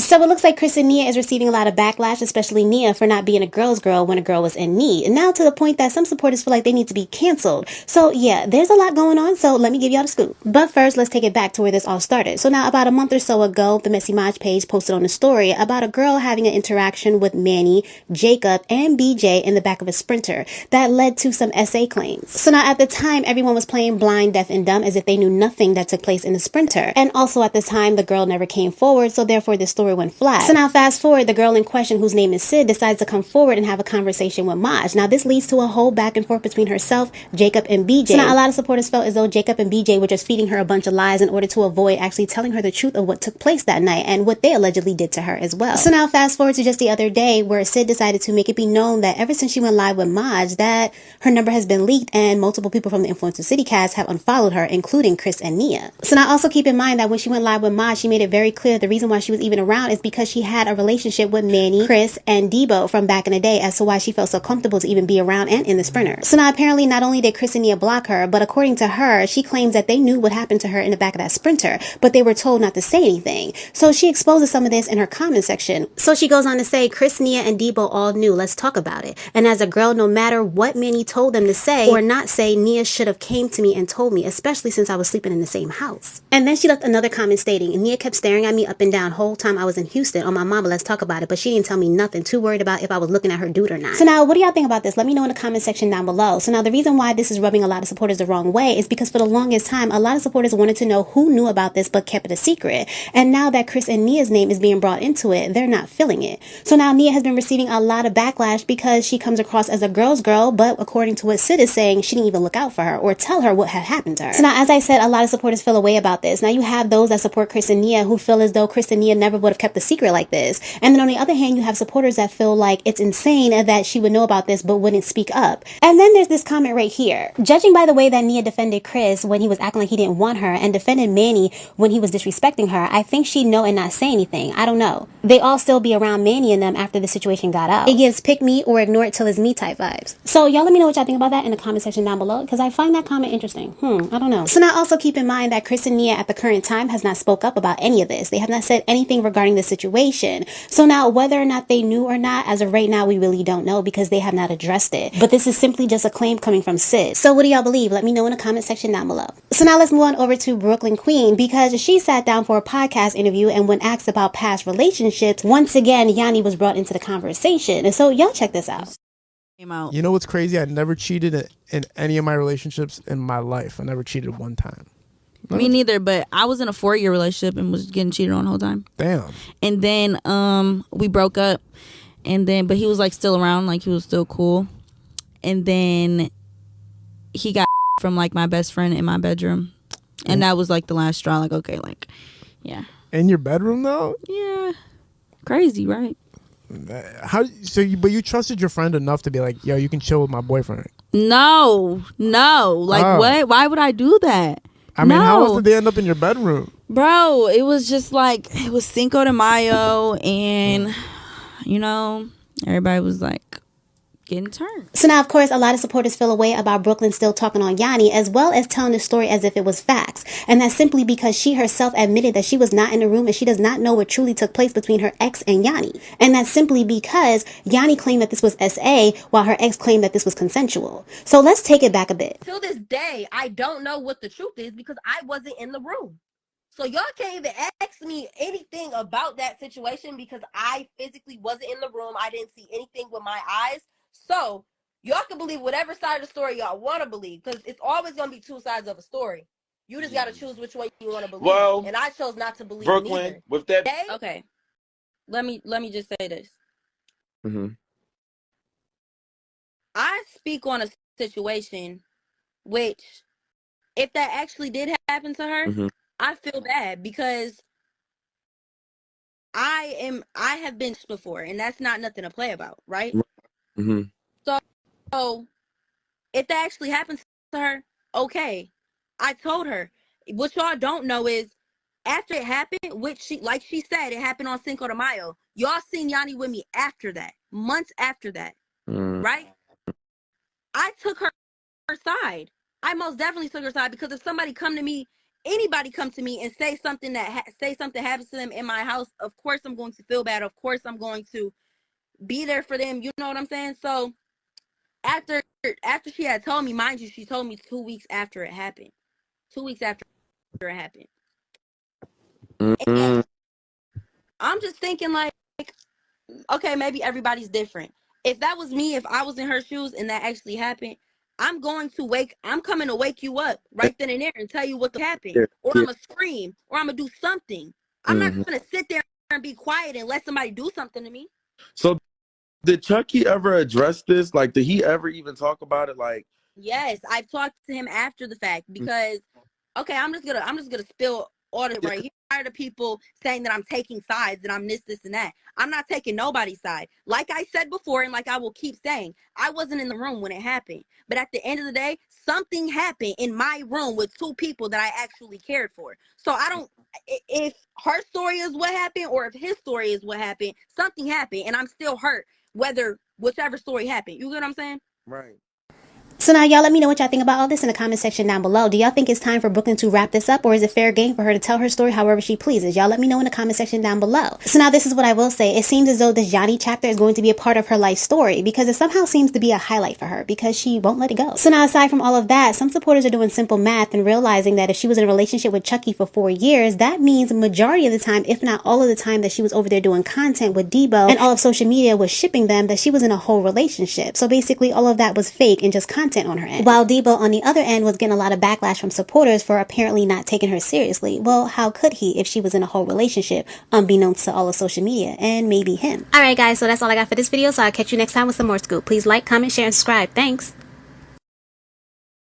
So it looks like Chris and Nia is receiving a lot of backlash, especially Nia for not being a girl's girl when a girl was in need. And now to the point that some supporters feel like they need to be canceled. So yeah, there's a lot going on, so let me give y'all the scoop. But first, let's take it back to where this all started. So now about a month or so ago, the Messy Maj page posted on a story about a girl having an interaction with Manny, Jacob, and BJ in the back of a Sprinter that led to some SA claims. So now at the time, everyone was playing blind, deaf, and dumb as if they knew nothing that took place in the Sprinter. And also at the time, the girl never came forward, so therefore this story went flat. So now fast forward, the girl in question, whose name is Sid, decides to come forward and have a conversation with Maj. Now this leads to a whole back and forth between herself, Jacob, and BJ. So now a lot of supporters felt as though Jacob and BJ were just feeding her a bunch of lies in order to avoid actually telling her the truth of what took place that night and what they allegedly did to her as well. So now fast forward to just the other day where Sid decided to make it be known that ever since she went live with Maj, that her number has been leaked and multiple people from the Influencer City cast have unfollowed her, including Chris and Nia. So now also keep in mind that when she went live with Maj, she made it very clear the reason why she was even around is because she had a relationship with Manny, Chris, and Debo from back in the day as to why she felt so comfortable to even be around and in the Sprinter. So now apparently not only did Chris and Nia block her, but according to her, she claims that they knew what happened to her in the back of that Sprinter, but they were told not to say anything. So she exposes some of this in her comment section. So she goes on to say, Chris, Nia, and Debo all knew. Let's talk about it. And as a girl, no matter what Manny told them to say or not say, Nia should have came to me and told me, especially since I was sleeping in the same house. And then she left another comment stating, Nia kept staring at me up and down whole time I was in Houston on my mama, let's talk about it, but she didn't tell me nothing, too worried about if I was looking at her dude or not. So now, what do y'all think about this? Let me know in the comment section down below. So now, the reason why this is rubbing a lot of supporters the wrong way is because for the longest time, a lot of supporters wanted to know who knew about this but kept it a secret. And now that Chris and Nia's name is being brought into it, they're not feeling it. So now Nia has been receiving a lot of backlash because she comes across as a girl's girl, but according to what Sid is saying, she didn't even look out for her or tell her what had happened to her. So now, as I said, a lot of supporters feel a way about this. Now you have those that support Chris and Nia who feel as though Chris and Nia never would have kept a secret like this. And then on the other hand, you have supporters that feel like it's insane that she would know about this but wouldn't speak up. And then there's this comment right here. Judging by the way that Nia defended Chris when he was acting like he didn't want her and defended Manny when he was disrespecting her, I think she'd know and not say anything. I don't know. They all still be around Manny and them after the situation got out. It gives pick me or ignore it till it's me type vibes. So y'all let me know what y'all think about that in the comment section down below because I find that comment interesting. I don't know. So now also keep in mind that Chris and Nia at the current time has not spoke up about any of this. They have not said anything regarding the situation. So now whether or not they knew or not, as of right now, we really don't know because they have not addressed it. But this is simply just a claim coming from Sid. So what do y'all believe? Let me know in the comment section down below. So now let's move on over to Brooklyn Queen because she sat down for a podcast interview and when asked about past relationships, once again, Yanni was brought into the conversation. And so y'all check this out. You know what's crazy? I never cheated in any of my relationships in my life. I never cheated one time. Me neither, but I was in a 4-year relationship and was getting cheated on the whole time. Damn. And then we broke up, but he was like still around, like he was still cool. And then he got from like my best friend in my bedroom. And that was like the last straw. Like, okay, like, yeah. In your bedroom though? Yeah. Crazy, right? But you trusted your friend enough to be like, yo, you can chill with my boyfriend. No. Like, what? Why would I do that? I mean, how else did they end up in your bedroom? Bro, it was just like, it was Cinco de Mayo and, you know, everybody was like getting turned. So now, of course, a lot of supporters feel a way about Brooklyn still talking on Yanni as well as telling the story as if it was facts. And that's simply because she herself admitted that she was not in the room and she does not know what truly took place between her ex and Yanni. And that's simply because Yanni claimed that this was SA while her ex claimed that this was consensual. So let's take it back a bit. Till this day, I don't know what the truth is because I wasn't in the room. So y'all can't even ask me anything about that situation because I physically wasn't in the room. I didn't see anything with my eyes. So y'all can believe whatever side of the story y'all want to believe because it's always going to be two sides of a story. You just got to choose which one you want to believe. Well, and I chose not to believe Brooklyn neither. with that. Okay. Let me just say this. I speak on a situation which if that actually did happen to her, I feel bad because I have been before and that's not nothing to play about, right? So if that actually happens to her, okay. I told her. What y'all don't know is after it happened, which she said, it happened on Cinco de Mayo. Y'all seen Yanni with me after that, months after that, right? I took her side. I most definitely took her side because if somebody come to me anybody come to me and say something say something happens to them in my house, of course I'm going to feel bad. Of course I'm going to be there for them. You know what I'm saying? So after she had told me, mind you, she told me 2 weeks after it happened. 2 weeks after it happened. And I'm just thinking like, okay, maybe everybody's different. If that was me, if I was in her shoes and that actually happened, I'm coming to wake you up right then and there and tell you what happened. Or I'm gonna scream, or I'm gonna do something. I'm not gonna sit there and be quiet and let somebody do something to me. So did Chucky ever address this? Like, did he ever even talk about it? Like, yes, I've talked to him after the fact because okay, I'm just gonna spill all the right here. I'm tired of people saying that I'm taking sides and I'm this and that. I'm not taking nobody's side. Like I said before, and like I will keep saying, I wasn't in the room when it happened. But at the end of the day, something happened in my room with two people that I actually cared for. So I don't, if her story is what happened or if his story is what happened, something happened and I'm still hurt, whichever story happened. You get what I'm saying? right. So now y'all let me know what y'all think about all this in the comment section down below. Do y'all think it's time for Brooklyn to wrap this up, or is it fair game for her to tell her story however she pleases? Y'all let me know in the comment section down below. So now this is what I will say. It seems as though this Yanni chapter is going to be a part of her life story because it somehow seems to be a highlight for her because she won't let it go. So now aside from all of that, some supporters are doing simple math and realizing that if she was in a relationship with Chucky for 4 years, that means majority of the time, if not all of the time that she was over there doing content with Debo and all of social media was shipping them, that she was in a whole relationship. So basically all of that was fake and just content on her end. While Debo on the other end was getting a lot of backlash from supporters for apparently not taking her seriously. Well, how could he if she was in a whole relationship, unbeknownst to all of social media and maybe him? Alright guys, so that's all I got for this video, so I'll catch you next time with some more scoop. Please like, comment, share, and subscribe. Thanks!